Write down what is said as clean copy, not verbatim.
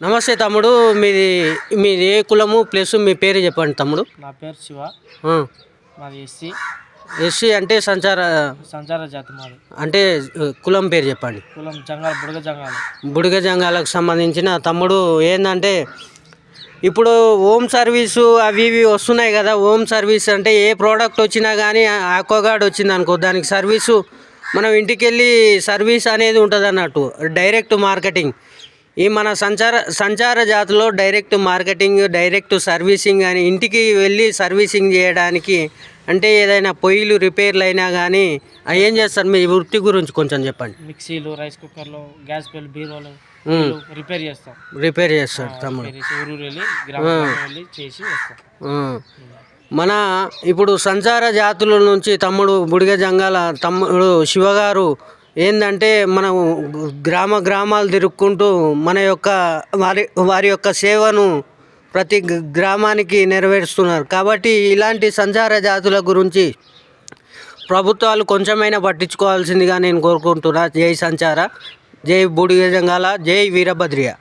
నమస్తే తమ్ముడు. మీది మీది ఏ కులము ప్లస్ మీ పేరు చెప్పండి తమ్ముడు. నా పేరు శివ. మాది ఎస్సీ. ఎస్సీ అంటే సంచార జాతి మాది. అంటే కులం పేరు చెప్పండి. కులం జంగాల, బుడగ జంగాల. బుడిగ జంగాలకు సంబంధించిన తమ్ముడు ఏంటంటే ఇప్పుడు హోమ్ సర్వీసు అవి ఇవి వస్తున్నాయి కదా. హోమ్ సర్వీస్ అంటే ఏ ప్రోడక్ట్ వచ్చినా కానీ ఆక్వాగార్డ్ వచ్చింది అనుకో, దానికి సర్వీసు మనం ఇంటికి వెళ్ళి సర్వీస్ అనేది ఉంటుంది అన్నట్టు. డైరెక్ట్ మార్కెటింగ్ ఈ మన సంచార జాతిలో డైరెక్ట్ మార్కెటింగ్, డైరెక్ట్ సర్వీసింగ్ అని ఇంటికి వెళ్ళి సర్వీసింగ్ చేయడానికి అంటే ఏదైనా పొయ్యిలు రిపేర్లు అయినా కానీ ఏం చేస్తారు? మీ వృత్తి గురించి కొంచెం చెప్పండి. మిక్సీలు, రైస్ కుక్కర్లు, గ్యాస్ పెల్, బీరోలు రిపేర్ చేస్తారు తమ్ముడు. వెళ్ళి చేసి వస్తాం. మన ఇప్పుడు సంచార జాతుల నుంచి తమ్ముడు బుడిగ జంగాల తమ్ముడు శివగారు ఏంటంటే మనం గ్రామాలు తిరుక్కుంటూ మన యొక్క వారి యొక్క సేవను ప్రతి గ్రామానికి నెరవేరుస్తున్నారు. కాబట్టి ఇలాంటి సంచార జాతుల గురించి ప్రభుత్వాలు కొంచెమైనా పట్టించుకోవాల్సిందిగా నేను కోరుకుంటున్నా. జై సంచార, జై బుడిగ జంగాల, జై వీరభద్రియ.